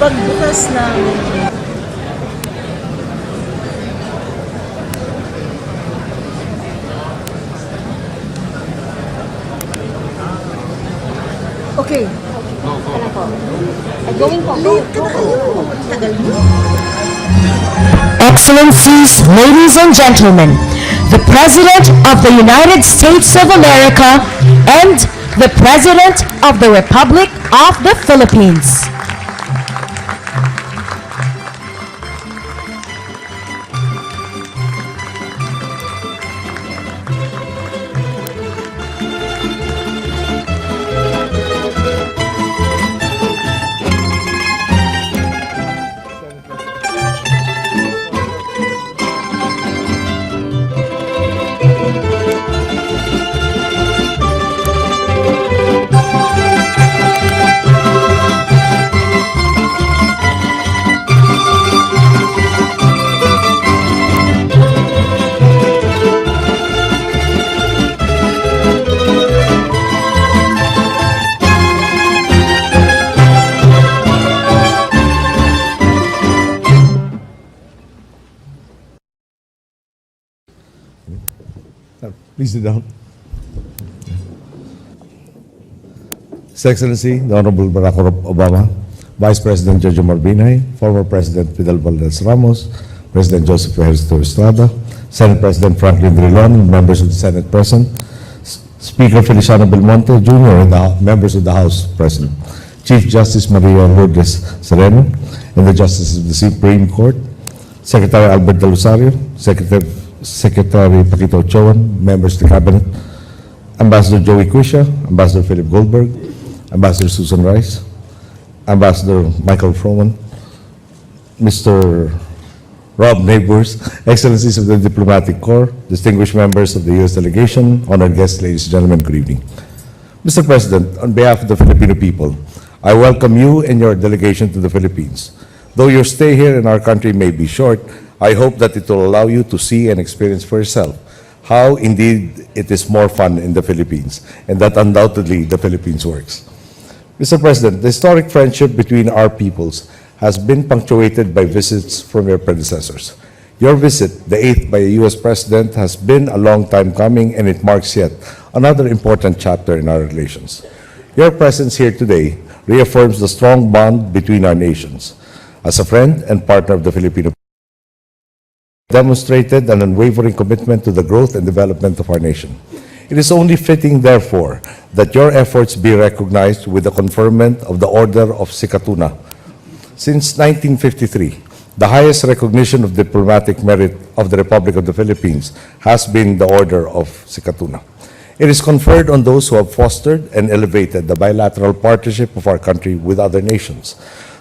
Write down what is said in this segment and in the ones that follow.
Pagbukas ng okay. Going po. Excellencies, ladies and gentlemen, the President of the United States of America and the President of the Republic of the Philippines. Please sit down. His Excellency, the Honorable Barack Obama, Vice President Jojo Marbinay, former President Fidel Valdez Ramos, President Joseph Ejercito Estrada, Senate President Franklin Drilon, members of the Senate present, Speaker Feliciano Belmonte Jr., and the members of the House present, Chief Justice Maria Lourdes Sereno, and the Justices of the Supreme Court, Secretary Albert Del Rosario, Secretary Paquito Ochoan, members of the Cabinet, Ambassador Joey Cusha, Ambassador Philip Goldberg, Ambassador Susan Rice, Ambassador Michael Froman, Mr. Rob Neighbors, Excellencies of the Diplomatic Corps, distinguished members of the U.S. delegation, honored guests, ladies and gentlemen, good evening. Mr. President, on behalf of the Filipino people, I welcome you and your delegation to the Philippines. Though your stay here in our country may be short, I hope that it will allow you to see and experience for yourself how indeed it is more fun in the Philippines, and that undoubtedly the Philippines works. Mr. President, the historic friendship between our peoples has been punctuated by visits from your predecessors. Your visit, the 8th by a U.S. President, has been a long time coming, and it marks yet another important chapter in our relations. Your presence here today reaffirms the strong bond between our nations. As a friend and partner of the Filipino people, demonstrated an unwavering commitment to the growth and development of our nation. It is only fitting, therefore, that your efforts be recognized with the conferment of the Order of Sikatuna. Since 1953, the highest recognition of diplomatic merit of the Republic of the Philippines has been the Order of Sikatuna. It is conferred on those who have fostered and elevated the bilateral partnership of our country with other nations.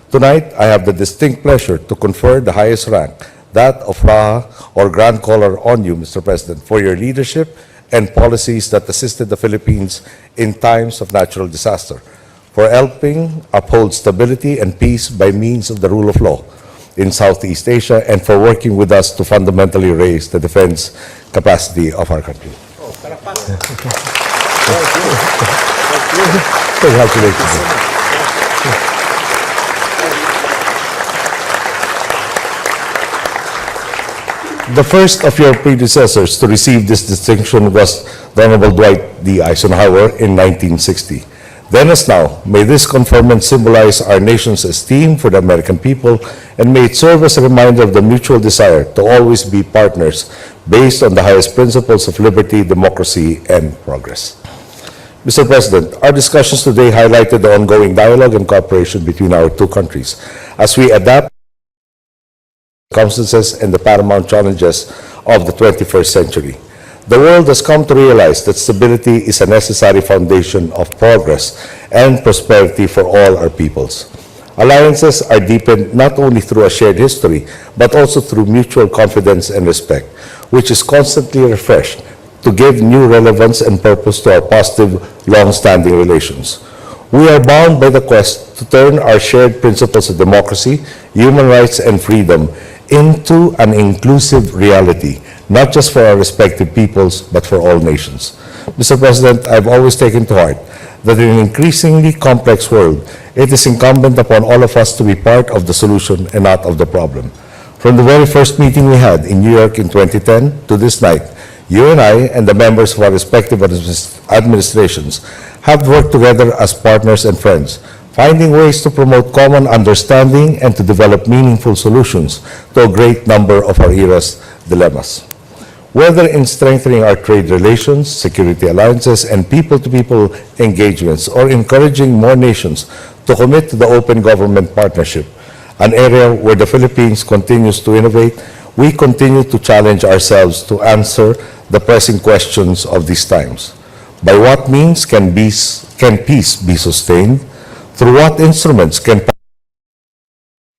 Tonight, I have the distinct pleasure to confer the highest rank, that of Raha or Grand Collar, on you, Mr. President, for your leadership and policies that assisted the Philippines in times of natural disaster, for helping uphold stability and peace by means of the rule of law in Southeast Asia, and for working with us to fundamentally raise the defense capacity of our country. Congratulations. The first of your predecessors to receive this distinction was the Honorable Dwight D. Eisenhower in 1960. Then as now, may this conferment symbolize our nation's esteem for the American people, and may it serve as a reminder of the mutual desire to always be partners based on the highest principles of liberty, democracy, and progress. Mr. President, our discussions today highlighted the ongoing dialogue and cooperation between our two countries as we adapt circumstances and the paramount challenges of the 21st century. The world has come to realize that stability is a necessary foundation of progress and prosperity for all our peoples. Alliances are deepened not only through a shared history, but also through mutual confidence and respect, which is constantly refreshed to give new relevance and purpose to our positive, long-standing relations. We are bound by the quest to turn our shared principles of democracy, human rights, and freedom into an inclusive reality, not just for our respective peoples, but for all nations. Mr. President, I've always taken to heart that in an increasingly complex world, it is incumbent upon all of us to be part of the solution and not of the problem. From the very first meeting we had in New York in 2010 to this night, you and I and the members of our respective administrations have worked together as partners and friends, finding ways to promote common understanding and to develop meaningful solutions to a great number of our era's dilemmas. Whether in strengthening our trade relations, security alliances, and people-to-people engagements, or encouraging more nations to commit to the open government partnership, an area where the Philippines continues to innovate, we continue to challenge ourselves to answer the pressing questions of these times. By what means can peace be sustained? Through what instruments can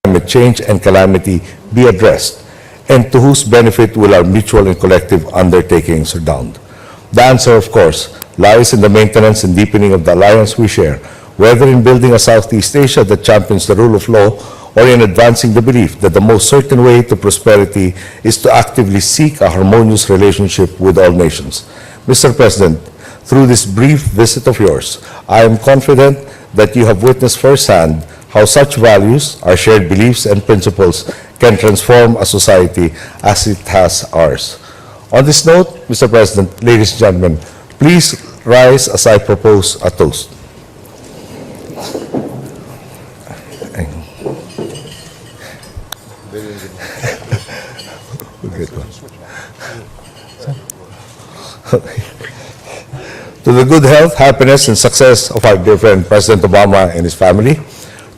climate change and calamity be addressed? And to whose benefit will our mutual and collective undertakings redound? The answer, of course, lies in the maintenance and deepening of the alliance we share, whether in building a Southeast Asia that champions the rule of law, or in advancing the belief that the most certain way to prosperity is to actively seek a harmonious relationship with all nations. Mr. President, through this brief visit of yours, I am confident that you have witnessed firsthand how such values, our shared beliefs and principles, can transform a society as it has ours. On this note, Mr. President, ladies and gentlemen, please rise as I propose a toast. To the good health, happiness, and success of our dear friend President Obama and his family,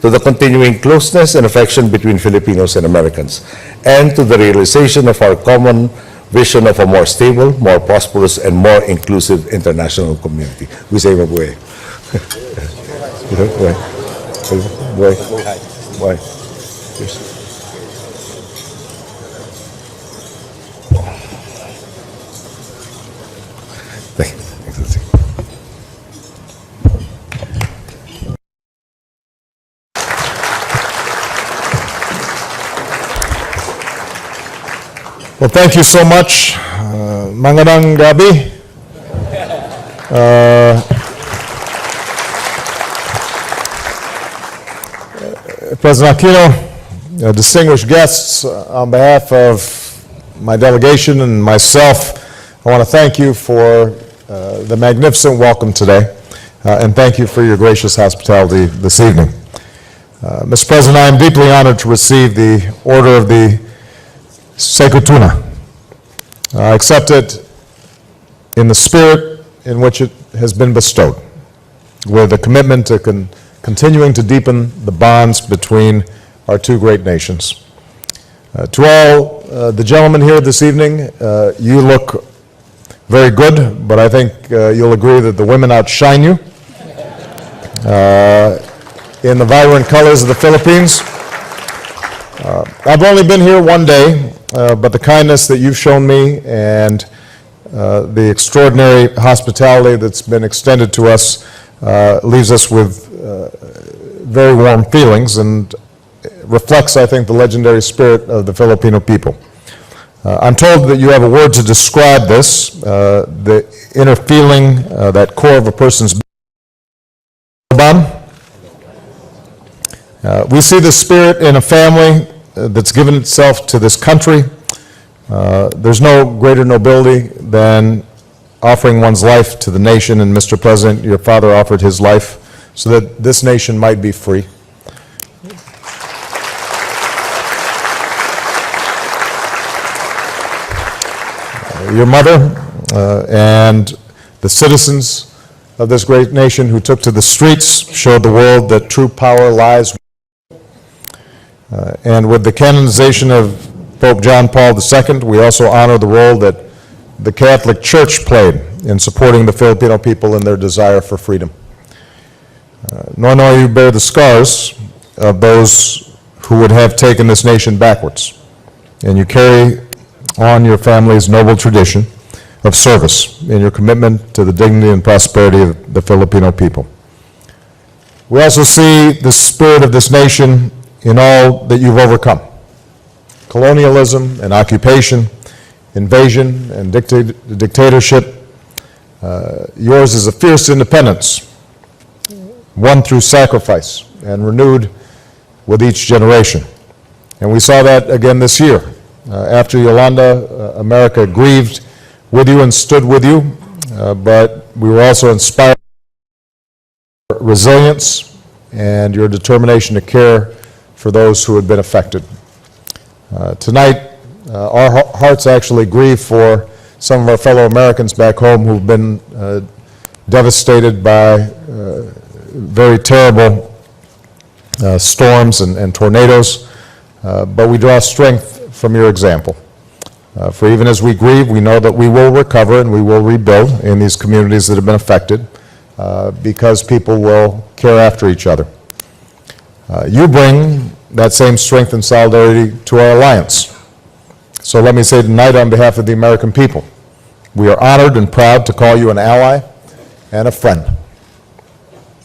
to the continuing closeness and affection between Filipinos and Americans, and to the realization of our common vision of a more stable, more prosperous, and more inclusive international community. We say mabuhay. Mabuhay. Cheers. Well, thank you so much. Magandang gabi. President Aquino, distinguished guests, on behalf of my delegation and myself, I want to thank you for the magnificent welcome today, and thank you for your gracious hospitality this evening. Mr. President, I am deeply honored to receive the Order of the Sekutuna. I accept it in the spirit in which it has been bestowed, with a commitment to continuing to deepen the bonds between our two great nations. To all the gentlemen here this evening, you look very good, but I think you'll agree that the women outshine you in the vibrant colors of the Philippines. I've only been here one day, but the kindness that you've shown me and the extraordinary hospitality that's been extended to us leaves us with very warm feelings and reflects, I think, the legendary spirit of the Filipino people. I'm told that you have a word to describe this, the inner feeling, that core of a person's being. We see the spirit in a family that's given itself to this country. There's no greater nobility than offering one's life to the nation, and Mr. President, your father offered his life so that this nation might be free. Your mother and the citizens of this great nation who took to the streets showed the world that true power lies. And with the canonization of Pope John Paul II, we also honor the role that the Catholic Church played in supporting the Filipino people in their desire for freedom. Noynoy, you bear the scars of those who would have taken this nation backwards, and you carry on your family's noble tradition of service in your commitment to the dignity and prosperity of the Filipino people. We also see the spirit of this nation in all that you've overcome: colonialism and occupation, invasion and dictatorship. Yours is a fierce independence, won through sacrifice and renewed with each generation. And we saw that again this year. After Yolanda, America grieved with you and stood with you, but we were also inspired by your resilience and your determination to care for those who had been affected. Tonight, our hearts actually grieve for some of our fellow Americans back home who've been devastated by very terrible storms and tornadoes, but we draw strength from your example. For even as we grieve, we know that we will recover and we will rebuild in these communities that have been affected because people will care after each other. You bring that same strength and solidarity to our alliance. So let me say tonight on behalf of the American people, we are honored and proud to call you an ally and a friend.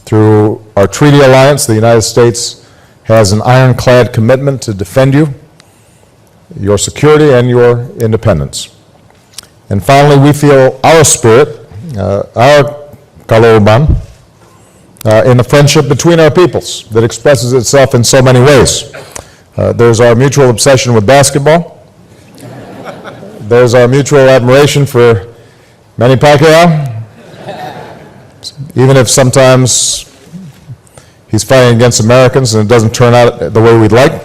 Through our treaty alliance, the United States has an ironclad commitment to defend you, your security, and your independence. And finally, we feel our spirit, our kalooban, in the friendship between our peoples that expresses itself in so many ways. There's our mutual obsession with basketball. There's our mutual admiration for Manny Pacquiao, even if sometimes he's fighting against Americans and it doesn't turn out the way we'd like.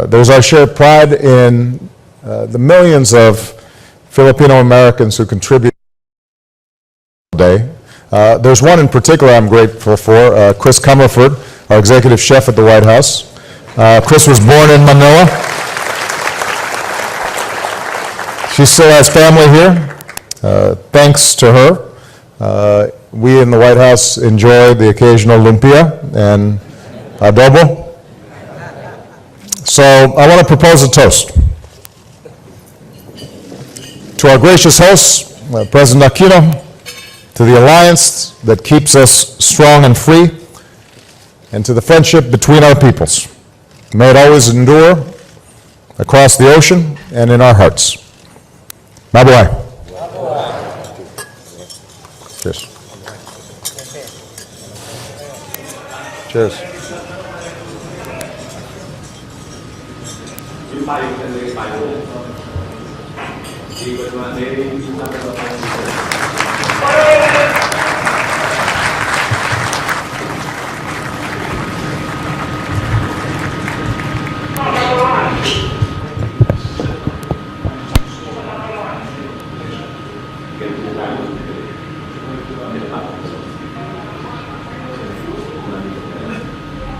There's our shared pride in the millions of Filipino Americans who contribute today. There's one in particular I'm grateful for, Chris Comerford, our executive chef at the White House. Chris was born in Manila. She still has family here. Thanks to her, we in the White House enjoy the occasional lumpia and adobo. So I want to propose a toast. To our gracious host, President Aquino, to the alliance that keeps us strong and free, and to the friendship between our peoples. May it always endure across the ocean and in our hearts. Mabuhay. Cheers. Cheers. Yung payo, yung payo. Di ba naman,